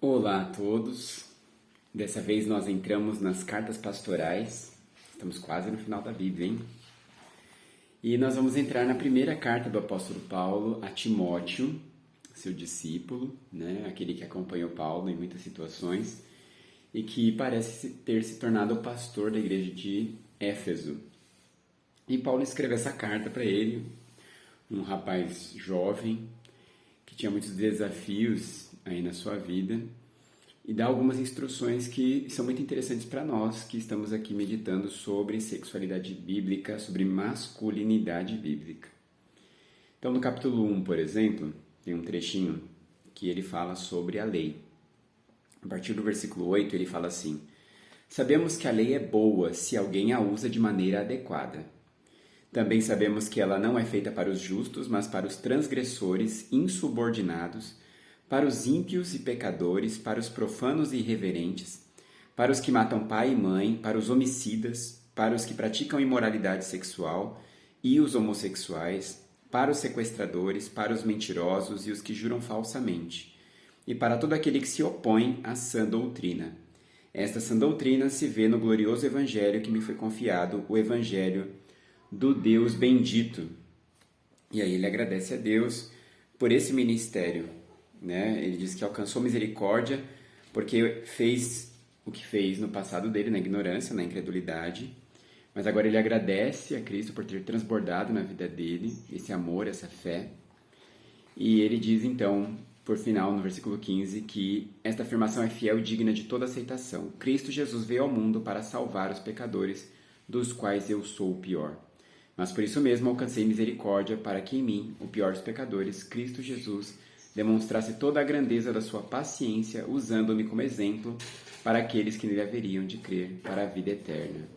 Olá a todos. Dessa vez nós entramos nas cartas pastorais. Estamos quase no final da Bíblia, hein? E nós vamos entrar na primeira carta do apóstolo Paulo a Timóteo, seu discípulo, né? Aquele que acompanhou Paulo em muitas situações e que parece ter se tornado o pastor da igreja de Éfeso. E Paulo escreveu essa carta para ele, um rapaz jovem que tinha muitos desafios aí na sua vida, e dá algumas instruções que são muito interessantes para nós que estamos aqui meditando sobre sexualidade bíblica, sobre masculinidade bíblica. Então, no capítulo 1, por exemplo, tem um trechinho que ele fala sobre a lei. A partir do versículo 8, ele fala assim: sabemos que a lei é boa se alguém a usa de maneira adequada. Também sabemos que ela não é feita para os justos, mas para os transgressores, insubordinados, para os ímpios e pecadores, para os profanos e irreverentes, para os que matam pai e mãe, para os homicidas, para os que praticam imoralidade sexual e os homossexuais, para os sequestradores, para os mentirosos e os que juram falsamente, e para todo aquele que se opõe à sã doutrina. Esta sã doutrina se vê no glorioso evangelho que me foi confiado, o evangelho do Deus bendito. E aí ele agradece a Deus por esse ministério, né? Ele diz que alcançou misericórdia porque fez o que fez no passado dele, na ignorância, na incredulidade, mas agora ele agradece a Cristo por ter transbordado na vida dele esse amor, essa fé. E ele diz então, por final, no versículo 15, que esta afirmação é fiel e digna de toda aceitação. Cristo Jesus veio ao mundo para salvar os pecadores, dos quais eu sou o pior. Mas por isso mesmo alcancei misericórdia, para que em mim, o pior dos pecadores, Cristo Jesus, demonstrasse toda a grandeza da sua paciência, usando-me como exemplo para aqueles que nele haveriam de crer para a vida eterna.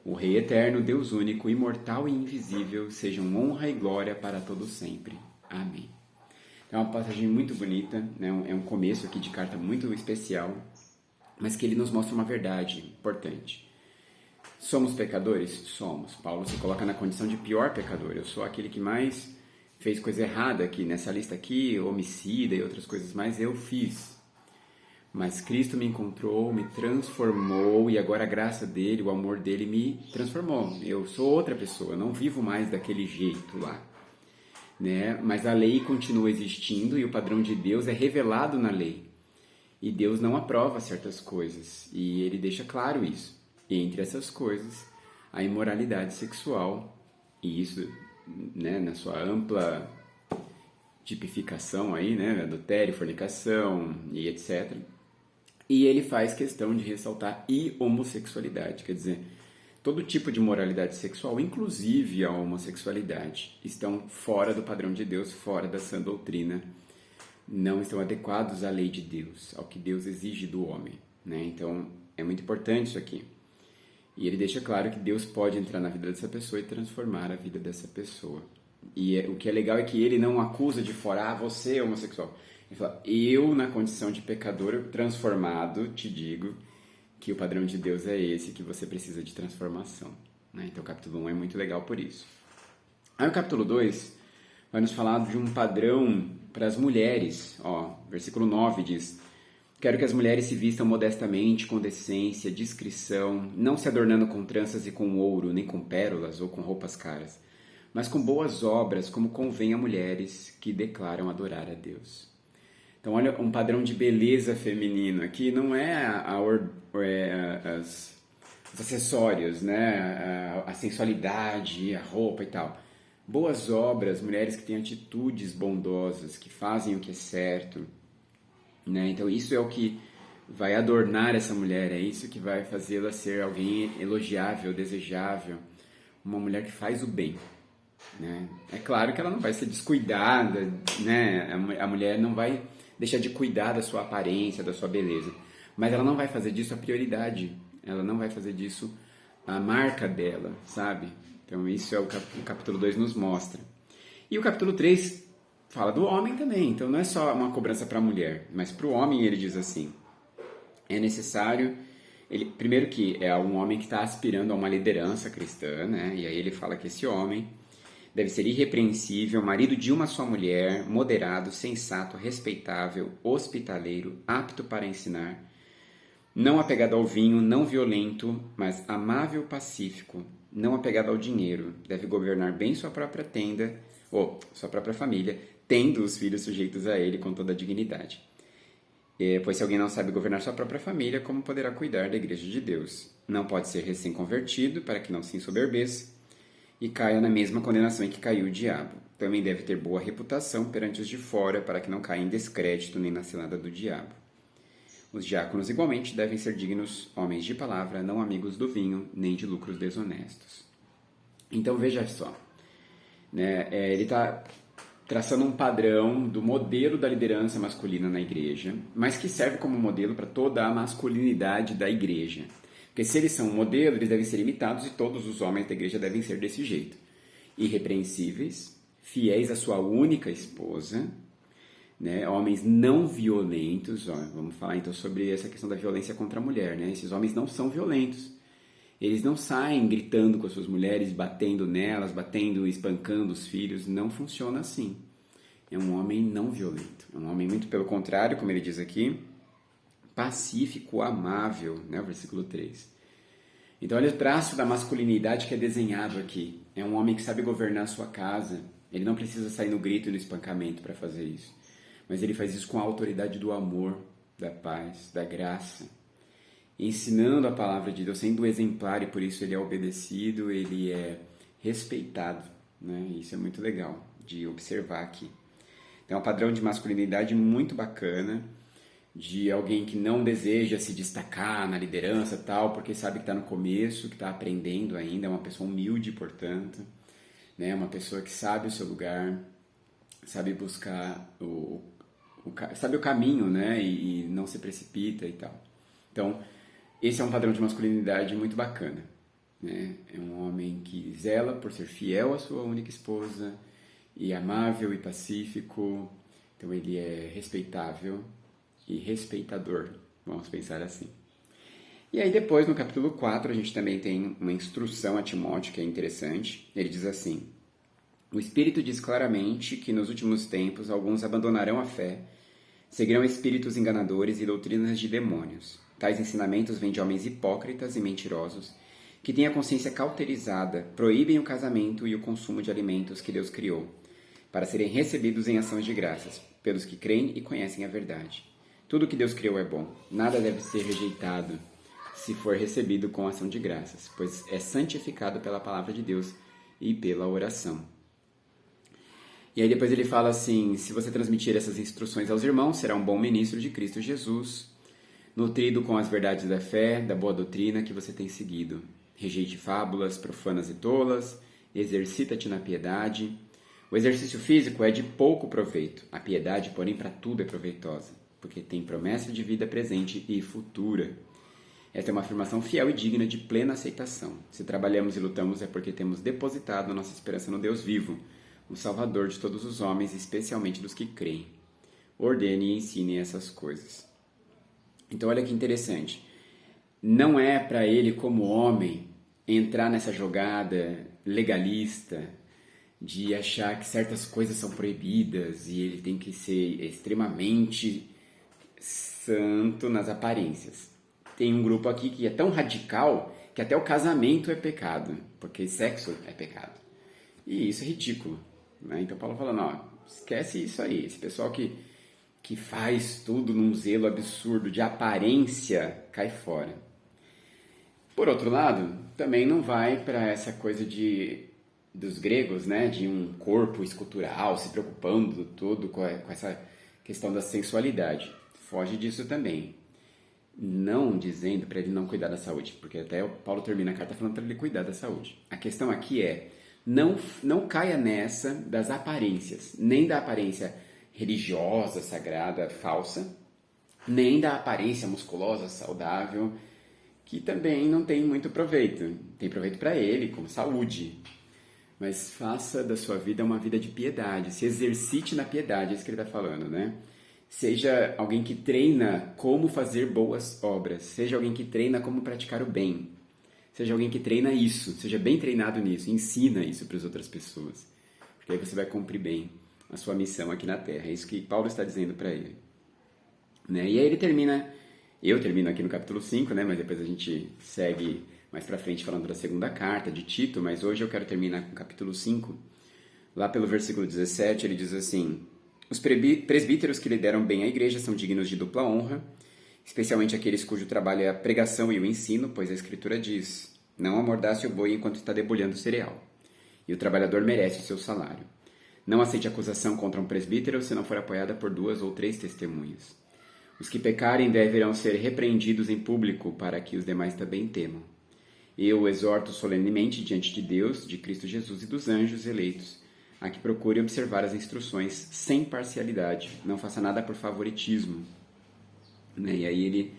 O Rei eterno, Deus único, imortal e invisível, sejam honra e glória para todos sempre. Amém. É uma passagem muito bonita, né? É um começo aqui de carta muito especial, mas que ele nos mostra uma verdade importante. Somos pecadores? Somos. Paulo se coloca na condição de pior pecador. Eu sou aquele que mais fez coisa errada aqui, nessa lista aqui, homicida e outras coisas mais, eu fiz. Mas Cristo me encontrou, me transformou, e agora a graça dele, o amor dele me transformou. Eu sou outra pessoa, eu não vivo mais daquele jeito lá, né? Mas a lei continua existindo e o padrão de Deus é revelado na lei. E Deus não aprova certas coisas, e ele deixa claro isso. E entre essas coisas, a imoralidade sexual, e isso, né, na sua ampla tipificação aí, né, adultério, fornicação e etc. E ele faz questão de ressaltar e homossexualidade, quer dizer, todo tipo de moralidade sexual, inclusive a homossexualidade, estão fora do padrão de Deus, fora da sã doutrina, não estão adequados à lei de Deus, ao que Deus exige do homem, né? Então, é muito importante isso aqui. E ele deixa claro que Deus pode entrar na vida dessa pessoa e transformar a vida dessa pessoa. E o que é legal é que ele não acusa de fora, você é homossexual. Ele fala, eu na condição de pecador transformado, te digo que o padrão de Deus é esse, que você precisa de transformação, né? Então o capítulo 1 é muito legal por isso. Aí o capítulo 2 vai nos falar de um padrão para as mulheres. Ó, versículo 9 diz: quero que as mulheres se vistam modestamente, com decência, discrição, não se adornando com tranças e com ouro, nem com pérolas ou com roupas caras, mas com boas obras, como convém a mulheres que declaram adorar a Deus. Então, olha, um padrão de beleza feminino aqui não é os acessórios, né? A sensualidade, a roupa e tal. Boas obras, mulheres que têm atitudes bondosas, que fazem o que é certo, né? Então isso é o que vai adornar essa mulher, é isso que vai fazê-la ser alguém elogiável, desejável, uma mulher que faz o bem, né? É claro que ela não vai ser descuidada, né? A mulher não vai deixar de cuidar da sua aparência, da sua beleza, mas ela não vai fazer disso a prioridade, ela não vai fazer disso a marca dela, sabe? Então isso é o capítulo 2 nos mostra. E o capítulo 3 fala do homem também, então não é só uma cobrança para a mulher, mas para o homem ele diz assim, é necessário, primeiro que é um homem que está aspirando a uma liderança cristã, né? E aí ele fala que esse homem Deve ser irrepreensível, marido de uma só mulher, moderado, sensato, respeitável, hospitaleiro, apto para ensinar, não apegado ao vinho, não violento, mas amável, pacífico, não apegado ao dinheiro. Deve governar bem sua própria tenda, ou sua própria família, tendo os filhos sujeitos a ele com toda a dignidade. Pois se alguém não sabe governar sua própria família, como poderá cuidar da igreja de Deus? Não pode ser recém-convertido, para que não se ensoberbeça e caia na mesma condenação em que caiu o diabo. Também deve ter boa reputação perante os de fora, para que não caia em descrédito nem na cilada do diabo. Os diáconos, igualmente, devem ser dignos homens de palavra, não amigos do vinho, nem de lucros desonestos. Então, veja só, né? Ele está traçando um padrão do modelo da liderança masculina na igreja, mas que serve como modelo para toda a masculinidade da igreja. Porque se eles são um modelo, eles devem ser imitados e todos os homens da igreja devem ser desse jeito. Irrepreensíveis, fiéis à sua única esposa, né? Homens não violentos. Vamos falar então sobre essa questão da violência contra a mulher. Né? Esses homens não são violentos. Eles não saem gritando com as suas mulheres, batendo nelas, batendo, espancando os filhos. Não funciona assim. É um homem não violento. É um homem muito pelo contrário, como ele diz aqui, pacífico, amável, né? O versículo 3. Então olha o traço da masculinidade que é desenhado aqui. É um homem que sabe governar a sua casa. Ele não precisa sair no grito e no espancamento para fazer isso. Mas ele faz isso com a autoridade do amor, da paz, da graça. Ensinando a palavra de Deus, sendo exemplar, e por isso ele é obedecido, ele é respeitado. Né? Isso é muito legal de observar aqui. Então é um padrão de masculinidade muito bacana, de alguém que não deseja se destacar na liderança tal, porque sabe que está no começo, que está aprendendo ainda, é uma pessoa humilde, portanto, né? Uma pessoa que sabe o seu lugar, sabe buscar sabe o caminho, né? E não se precipita e tal. Então, esse é um padrão de masculinidade muito bacana, né? É um homem que zela por ser fiel à sua única esposa, e amável e pacífico. Então ele é respeitável e respeitador, vamos pensar assim. E aí depois, no capítulo 4, a gente também tem uma instrução a Timóteo que é interessante. Ele diz assim: o Espírito diz claramente que nos últimos tempos alguns abandonarão a fé, seguirão espíritos enganadores e doutrinas de demônios. Tais ensinamentos vêm de homens hipócritas e mentirosos, que têm a consciência cauterizada, proíbem o casamento e o consumo de alimentos que Deus criou, para serem recebidos em ações de graças, pelos que creem e conhecem a verdade. Tudo que Deus criou é bom, nada deve ser rejeitado, se for recebido com ação de graças, pois é santificado pela palavra de Deus e pela oração. E aí depois ele fala assim: se você transmitir essas instruções aos irmãos, será um bom ministro de Cristo Jesus, nutrido com as verdades da fé, da boa doutrina que você tem seguido. Rejeite fábulas profanas e tolas, exercita-te na piedade. O exercício físico é de pouco proveito, a piedade, porém, para tudo é proveitosa, porque tem promessa de vida presente e futura. Esta é uma afirmação fiel e digna de plena aceitação. Se trabalhamos e lutamos é porque temos depositado nossa esperança no Deus vivo, o Salvador de todos os homens, especialmente dos que creem. Ordene e ensine essas coisas. Então olha que interessante. Não é para ele, como homem, entrar nessa jogada legalista de achar que certas coisas são proibidas e ele tem que ser extremamente santo nas aparências. Tem um grupo aqui que é tão radical que até o casamento é pecado, porque sexo é pecado. E isso é ridículo. Né? Então Paulo fala, não, esquece isso aí. Esse pessoal que faz tudo num zelo absurdo de aparência, cai fora. Por outro lado, também não vai para essa coisa dos gregos, né, de um corpo escultural, se preocupando tudo com essa questão da sensualidade. Foge disso também. Não dizendo para ele não cuidar da saúde, porque até o Paulo termina a carta falando para ele cuidar da saúde. A questão aqui é, não caia nessa das aparências, nem da aparência religiosa, sagrada, falsa, nem da aparência musculosa, saudável, que também não tem muito proveito. Tem proveito para ele, como saúde. Mas faça da sua vida uma vida de piedade, se exercite na piedade, é isso que ele está falando, né? Seja alguém que treina como fazer boas obras, seja alguém que treina como praticar o bem, seja alguém que treina isso, seja bem treinado nisso, ensina isso para as outras pessoas. porque aí você vai cumprir bem a sua missão aqui na Terra. É isso que Paulo está dizendo para ele. Né? E aí ele termina, eu termino aqui no capítulo 5, né? Mas depois a gente segue mais para frente falando da segunda carta de Tito, mas hoje eu quero terminar com o capítulo 5. Lá pelo versículo 17 ele diz assim: os presbíteros que lideram bem a igreja são dignos de dupla honra, especialmente aqueles cujo trabalho é a pregação e o ensino, pois a Escritura diz: não amordace o boi enquanto está debulhando o cereal, e o trabalhador merece o seu salário. Não aceite acusação contra um presbítero se não for apoiada por 2 ou 3 testemunhas. Os que pecarem deverão ser repreendidos em público, para que os demais também temam. Eu o exorto solenemente diante de Deus, de Cristo Jesus e dos anjos eleitos, a que procure observar as instruções sem parcialidade, não faça nada por favoritismo. Né? E aí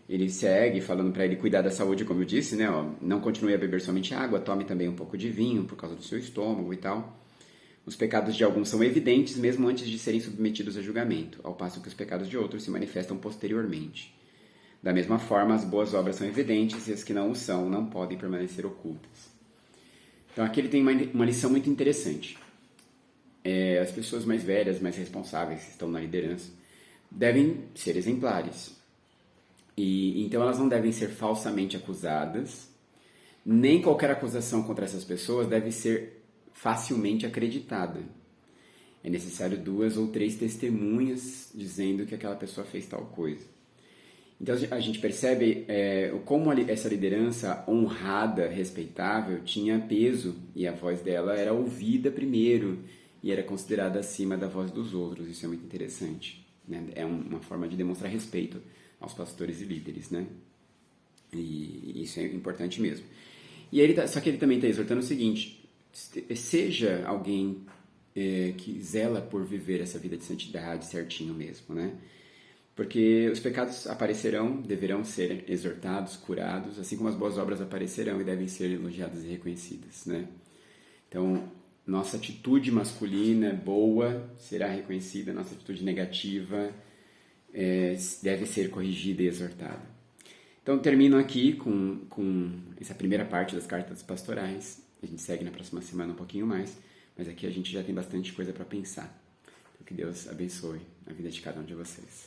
ele segue falando para ele cuidar da saúde, como eu disse, né? Ó, não continue a beber somente água, tome também um pouco de vinho por causa do seu estômago e tal. Os pecados de alguns são evidentes mesmo antes de serem submetidos a julgamento, ao passo que os pecados de outros se manifestam posteriormente. Da mesma forma, as boas obras são evidentes e as que não o são não podem permanecer ocultas. Então aqui ele tem uma lição muito interessante. As pessoas mais velhas, mais responsáveis, que estão na liderança, devem ser exemplares. E então elas não devem ser falsamente acusadas, nem qualquer acusação contra essas pessoas deve ser facilmente acreditada. É necessário 2 ou 3 testemunhas dizendo que aquela pessoa fez tal coisa. Então a gente percebe como essa liderança honrada, respeitável, tinha peso e a voz dela era ouvida primeiro e era considerada acima da voz dos outros. Isso é muito interessante, né? É uma forma de demonstrar respeito aos pastores e líderes, né? E isso é importante mesmo. E só que ele também está exortando o seguinte: seja alguém que zela por viver essa vida de santidade certinho mesmo, né? Porque os pecados aparecerão, deverão ser exortados, curados, assim como as boas obras aparecerão e devem ser elogiadas e reconhecidas, né? Então, nossa atitude masculina boa será reconhecida, nossa atitude negativa deve ser corrigida e exortada. Então, termino aqui com essa primeira parte das cartas pastorais. A gente segue na próxima semana um pouquinho mais, mas aqui a gente já tem bastante coisa para pensar. Então, que Deus abençoe a vida de cada um de vocês.